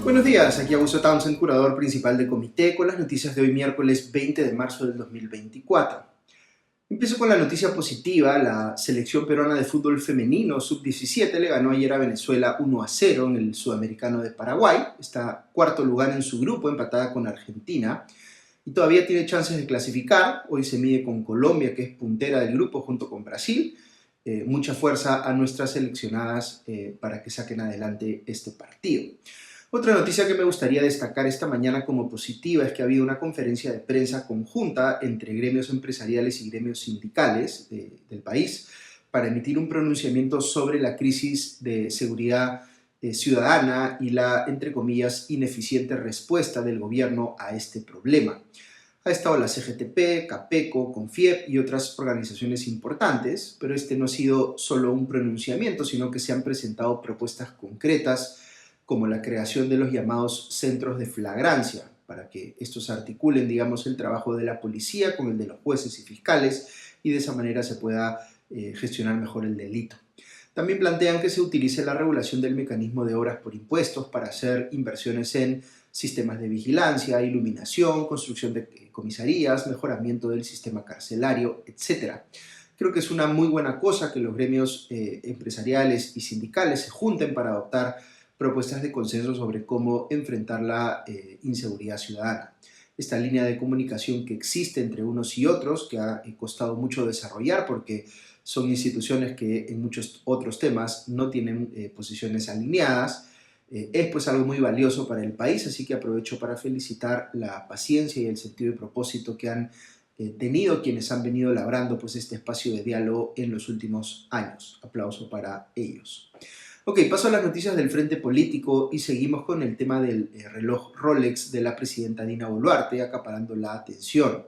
Buenos días, aquí Augusto Townsend, curador principal de Comité, con las noticias de hoy miércoles 20 de marzo del 2024. Empiezo con la noticia positiva. La selección peruana de fútbol femenino sub-17 le ganó ayer a Venezuela 1-0 en el Sudamericano de Paraguay. Está cuarto lugar en su grupo, empatada con Argentina, y todavía tiene chances de clasificar. Hoy se mide con Colombia, que es puntera del grupo, junto con Brasil. Mucha fuerza a nuestras seleccionadas para que saquen adelante este partido. Otra noticia que me gustaría destacar esta mañana como positiva es que ha habido una conferencia de prensa conjunta entre gremios empresariales y gremios sindicales del país para emitir un pronunciamiento sobre la crisis de seguridad ciudadana y la, entre comillas, ineficiente respuesta del gobierno a este problema. Ha estado la CGTP, CAPECO, CONFIEP y otras organizaciones importantes, pero este no ha sido solo un pronunciamiento, sino que se han presentado propuestas concretas como la creación de los llamados centros de flagrancia, para que estos articulen, digamos, el trabajo de la policía con el de los jueces y fiscales, y de esa manera se pueda gestionar mejor el delito. También plantean que se utilice la regulación del mecanismo de obras por impuestos para hacer inversiones en sistemas de vigilancia, iluminación, construcción de comisarías, mejoramiento del sistema carcelario, etc. Creo que es una muy buena cosa que los gremios empresariales y sindicales se junten para adoptar propuestas de consenso sobre cómo enfrentar la inseguridad ciudadana. Esta línea de comunicación que existe entre unos y otros, que ha costado mucho desarrollar porque son instituciones que en muchos otros temas no tienen posiciones alineadas, es pues algo muy valioso para el país, así que aprovecho para felicitar la paciencia y el sentido de propósito que han tenido quienes han venido labrando pues este espacio de diálogo en los últimos años. Aplauso para ellos. Ok, paso a las noticias del frente político y seguimos con el tema del reloj Rolex de la presidenta Dina Boluarte, acaparando la atención.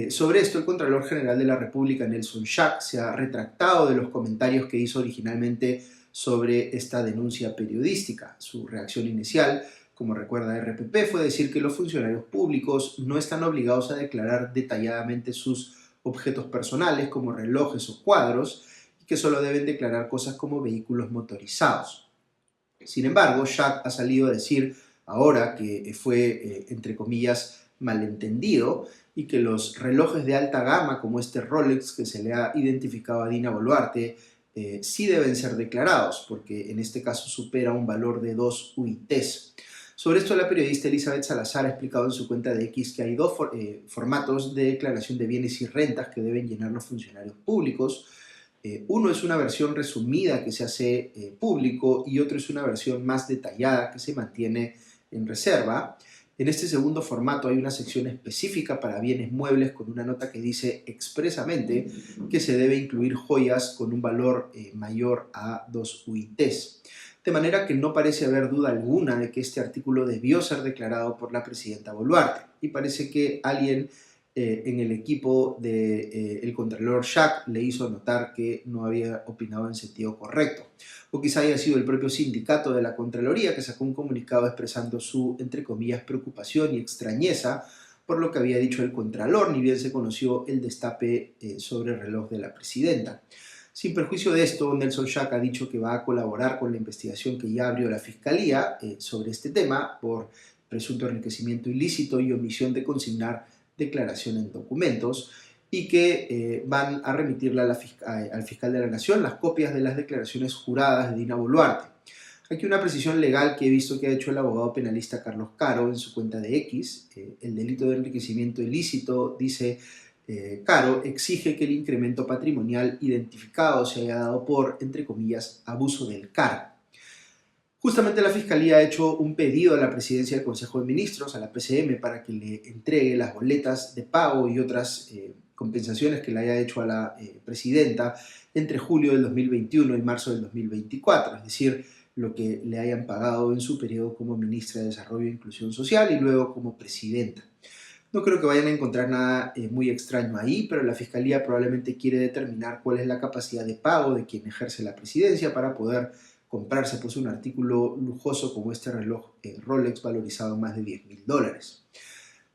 Sobre esto, el Contralor General de la República, Nelson Schack, se ha retractado de los comentarios que hizo originalmente sobre esta denuncia periodística. Su reacción inicial, como recuerda RPP, fue decir que los funcionarios públicos no están obligados a declarar detalladamente sus objetos personales como relojes o cuadros, que solo deben declarar cosas como vehículos motorizados. Sin embargo, Schack ha salido a decir ahora que fue, entre comillas, malentendido y que los relojes de alta gama como este Rolex que se le ha identificado a Dina Boluarte sí deben ser declarados porque en este caso supera un valor de 2 UITs. Sobre esto la periodista Elizabeth Salazar ha explicado en su cuenta de X que hay dos formatos de declaración de bienes y rentas que deben llenar los funcionarios públicos. Uno es una versión resumida que se hace público y otro es una versión más detallada que se mantiene en reserva. En este segundo formato hay una sección específica para bienes muebles con una nota que dice expresamente que se debe incluir joyas con un valor mayor a 2 UITs. De manera que no parece haber duda alguna de que este artículo debió ser declarado por la presidenta Boluarte y parece que alguien en el equipo del Contralor Schack le hizo notar que no había opinado en sentido correcto. O quizá haya sido el propio sindicato de la Contraloría que sacó un comunicado expresando su, entre comillas, preocupación y extrañeza por lo que había dicho el Contralor, ni bien se conoció el destape sobre el reloj de la presidenta. Sin perjuicio de esto, Nelson Schack ha dicho que va a colaborar con la investigación que ya abrió la Fiscalía sobre este tema por presunto enriquecimiento ilícito y omisión de consignar declaración en documentos y que van a remitirle al fiscal de la Nación las copias de las declaraciones juradas de Dina Boluarte. Aquí una precisión legal que he visto que ha hecho el abogado penalista Carlos Caro en su cuenta de X. El delito de enriquecimiento ilícito, dice Caro, exige que el incremento patrimonial identificado se haya dado por, entre comillas, abuso del cargo. Justamente la Fiscalía ha hecho un pedido a la Presidencia del Consejo de Ministros, a la PCM, para que le entregue las boletas de pago y otras compensaciones que le haya hecho a la Presidenta entre julio del 2021 y marzo del 2024, es decir, lo que le hayan pagado en su periodo como Ministra de Desarrollo e Inclusión Social y luego como Presidenta. No creo que vayan a encontrar nada muy extraño ahí, pero la Fiscalía probablemente quiere determinar cuál es la capacidad de pago de quien ejerce la presidencia para poder comprarse pues un artículo lujoso como este reloj Rolex valorizado en más de $10.000.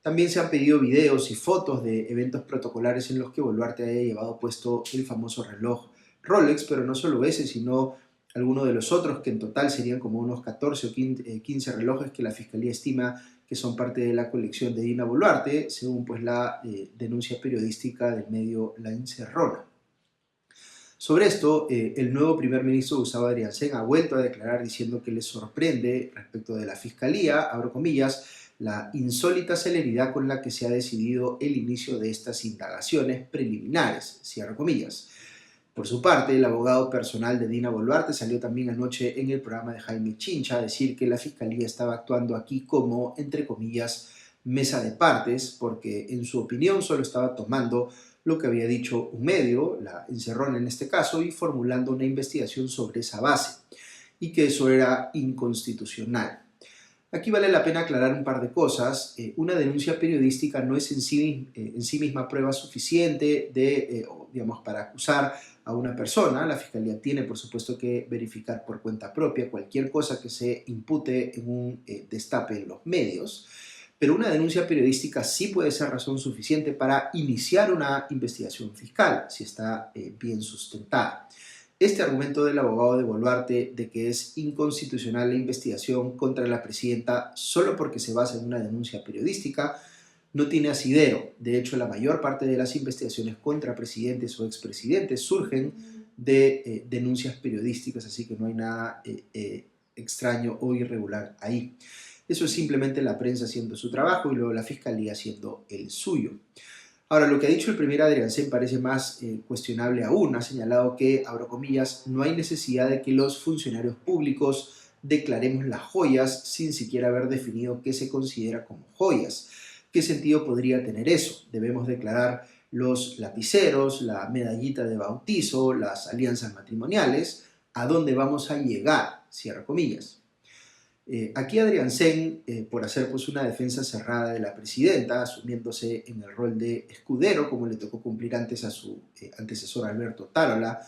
También se han pedido videos y fotos de eventos protocolares en los que Boluarte haya llevado puesto el famoso reloj Rolex, pero no solo ese, sino Algunos de los otros, que en total serían como unos 14 o 15 relojes que la Fiscalía estima que son parte de la colección de Dina Boluarte, según pues la denuncia periodística del medio La Encerrona. Sobre esto, el nuevo primer ministro Gustavo Adrianzen ha vuelto a declarar diciendo que le sorprende respecto de la Fiscalía, abro comillas, la insólita celeridad con la que se ha decidido el inicio de estas indagaciones preliminares, cierro comillas. Por su parte, el abogado personal de Dina Boluarte salió también anoche en el programa de Jaime Chincha a decir que la Fiscalía estaba actuando aquí como, entre comillas, mesa de partes, porque en su opinión solo estaba tomando lo que había dicho un medio, La Encerrona en este caso, y formulando una investigación sobre esa base, y que eso era inconstitucional. Aquí vale la pena aclarar un par de cosas. Una denuncia periodística no es en sí misma prueba suficiente digamos, para acusar a una persona. La Fiscalía tiene, por supuesto, que verificar por cuenta propia cualquier cosa que se impute en un destape en los medios. Pero una denuncia periodística sí puede ser razón suficiente para iniciar una investigación fiscal, si está bien sustentada. Este argumento del abogado de Boluarte de que es inconstitucional la investigación contra la presidenta solo porque se basa en una denuncia periodística no tiene asidero. De hecho, la mayor parte de las investigaciones contra presidentes o expresidentes surgen de denuncias periodísticas, así que no hay nada extraño o irregular ahí. Eso es simplemente la prensa haciendo su trabajo y luego la fiscalía haciendo el suyo. Ahora, lo que ha dicho el primer Adrianzen parece más cuestionable aún. Ha señalado que, abro comillas, no hay necesidad de que los funcionarios públicos declaremos las joyas sin siquiera haber definido qué se considera como joyas. ¿Qué sentido podría tener eso? Debemos declarar los lapiceros, la medallita de bautizo, las alianzas matrimoniales. ¿A dónde vamos a llegar? Cierra comillas. Aquí Adrianzen, por hacer pues una defensa cerrada de la presidenta, asumiéndose en el rol de escudero, como le tocó cumplir antes a su antecesor Alberto Tarola,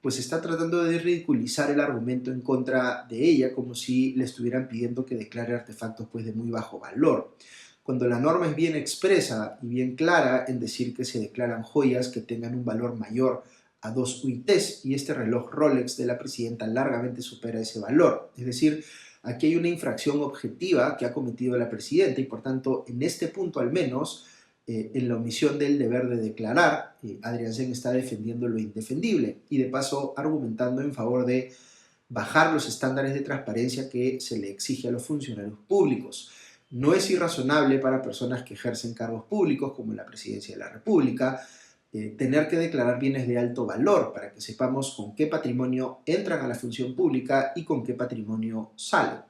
pues está tratando de ridiculizar el argumento en contra de ella, como si le estuvieran pidiendo que declare artefactos pues de muy bajo valor. Cuando la norma es bien expresa y bien clara en decir que se declaran joyas que tengan un valor mayor a 2 UITs, y este reloj Rolex de la presidenta largamente supera ese valor. Es decir, aquí hay una infracción objetiva que ha cometido la presidenta y por tanto en este punto al menos en la omisión del deber de declarar, Adrianzen está defendiendo lo indefendible y de paso argumentando en favor de bajar los estándares de transparencia que se le exige a los funcionarios públicos. No es irrazonable para personas que ejercen cargos públicos como la presidencia de la República tener que declarar bienes de alto valor para que sepamos con qué patrimonio entran a la función pública y con qué patrimonio salen.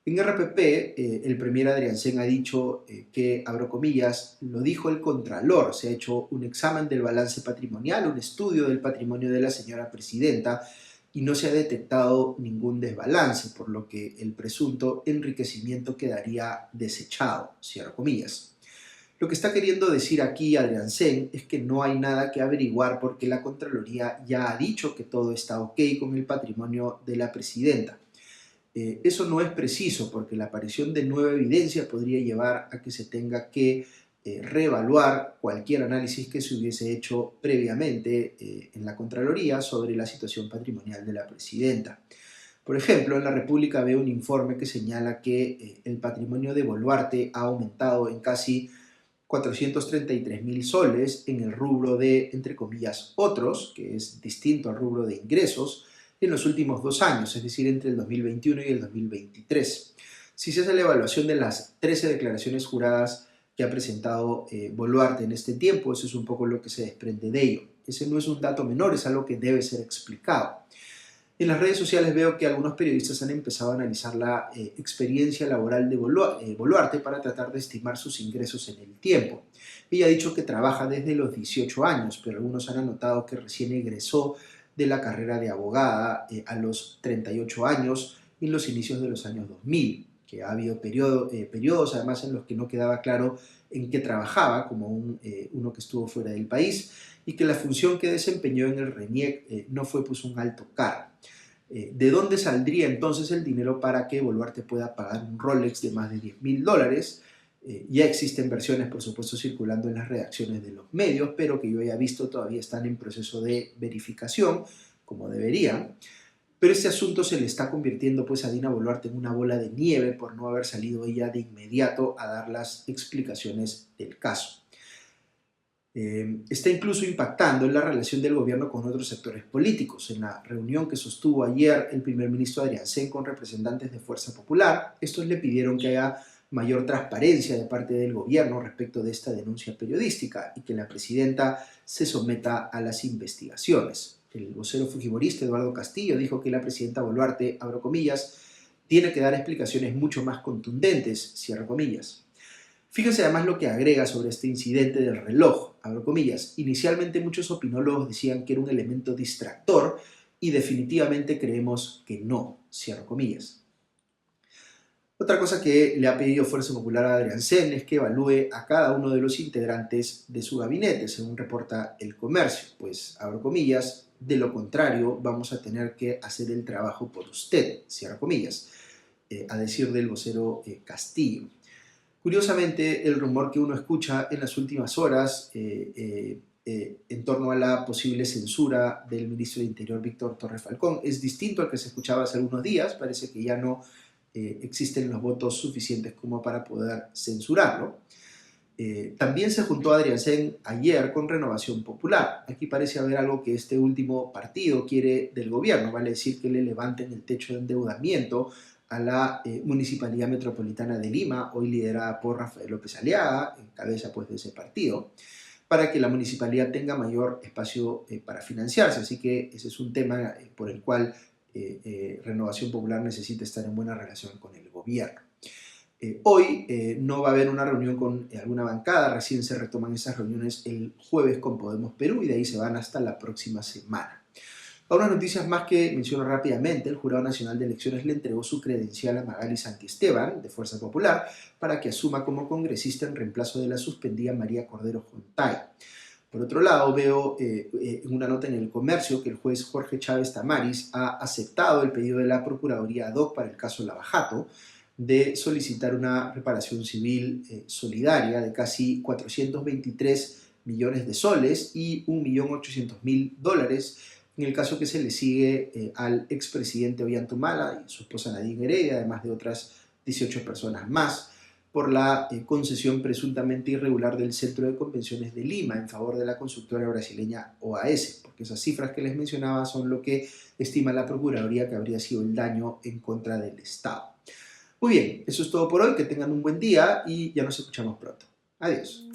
En RPP, el premier Adrianzen ha dicho que, abro comillas, lo dijo el Contralor, se ha hecho un examen del balance patrimonial, un estudio del patrimonio de la señora presidenta y no se ha detectado ningún desbalance, por lo que el presunto enriquecimiento quedaría desechado, cierro comillas. Lo que está queriendo decir aquí Adrianzen es que no hay nada que averiguar porque la Contraloría ya ha dicho que todo está ok con el patrimonio de la presidenta. Eso no es preciso porque la aparición de nueva evidencia podría llevar a que se tenga que reevaluar cualquier análisis que se hubiese hecho previamente en la Contraloría sobre la situación patrimonial de la presidenta. Por ejemplo, en la República veo un informe que señala que el patrimonio de Boluarte ha aumentado en casi 433.000 soles en el rubro de, entre comillas, otros, que es distinto al rubro de ingresos, en los últimos 2 años, es decir, entre el 2021 y el 2023. Si se hace la evaluación de las 13 declaraciones juradas que ha presentado Boluarte en este tiempo, eso es un poco lo que se desprende de ello. Ese no es un dato menor, es algo que debe ser explicado. En las redes sociales veo que algunos periodistas han empezado a analizar la experiencia laboral de Boluarte para tratar de estimar sus ingresos en el tiempo. Ella ha dicho que trabaja desde los 18 años, pero algunos han anotado que recién egresó de la carrera de abogada a los 38 años en los inicios de los años 2000, que ha habido periodos además en los que no quedaba claro en qué trabajaba, como uno que estuvo fuera del país, y que la función que desempeñó en el RENIEC no fue pues un alto cargo. ¿De dónde saldría entonces el dinero para que Boluarte pueda pagar un Rolex de más de $10.000? Ya existen versiones, por supuesto, circulando en las redacciones de los medios, pero que yo haya visto todavía están en proceso de verificación, como deberían. Pero este asunto se le está convirtiendo pues a Dina Boluarte en una bola de nieve por no haber salido ella de inmediato a dar las explicaciones del caso. Está incluso impactando en la relación del gobierno con otros sectores políticos. En la reunión que sostuvo ayer el primer ministro Adrián Sen con representantes de Fuerza Popular, estos le pidieron que haya mayor transparencia de parte del gobierno respecto de esta denuncia periodística y que la presidenta se someta a las investigaciones. El vocero fujimorista Eduardo Castillo dijo que la presidenta Boluarte, abro comillas, tiene que dar explicaciones mucho más contundentes, cierro comillas. Fíjense además lo que agrega sobre este incidente del reloj, abro comillas. Inicialmente muchos opinólogos decían que era un elemento distractor y definitivamente creemos que no, cierro comillas. Otra cosa que le ha pedido Fuerza Popular a Adrián Sen es que evalúe a cada uno de los integrantes de su gabinete, según reporta El Comercio, pues, abro comillas, de lo contrario vamos a tener que hacer el trabajo por usted, cierro comillas, a decir del vocero Castillo. Curiosamente, el rumor que uno escucha en las últimas horas en torno a la posible censura del ministro de Interior, Víctor Torres Falcón, es distinto al que se escuchaba hace algunos días. Parece que ya no existen los votos suficientes como para poder censurarlo. También se juntó Adrián Sen ayer con Renovación Popular. Aquí parece haber algo que este último partido quiere del gobierno, vale decir que le levanten el techo de endeudamiento a la Municipalidad Metropolitana de Lima, hoy liderada por Rafael López Aliaga, en cabeza pues de ese partido, para que la municipalidad tenga mayor espacio para financiarse. Así que ese es un tema por el cual Renovación Popular necesita estar en buena relación con el gobierno. Hoy no va a haber una reunión con alguna bancada, recién se retoman esas reuniones el jueves con Podemos Perú y de ahí se van hasta la próxima semana. Unas noticias más que menciono rápidamente. El Jurado Nacional de Elecciones le entregó su credencial a Magali Santiesteban, de Fuerza Popular, para que asuma como congresista en reemplazo de la suspendida María Cordero Jontay. Por otro lado, veo en una nota en El Comercio que el juez Jorge Chávez Tamaris ha aceptado el pedido de la Procuraduría ad hoc para el caso Lavajato de solicitar una reparación civil solidaria de casi 423 millones de soles y 1.800.000 dólares en el caso que se le sigue al expresidente Ollanta y su esposa Nadine Heredia, además de otras 18 personas más, por la concesión presuntamente irregular del Centro de Convenciones de Lima en favor de la constructora brasileña OAS, porque esas cifras que les mencionaba son lo que estima la Procuraduría que habría sido el daño en contra del Estado. Muy bien, eso es todo por hoy, que tengan un buen día y ya nos escuchamos pronto. Adiós.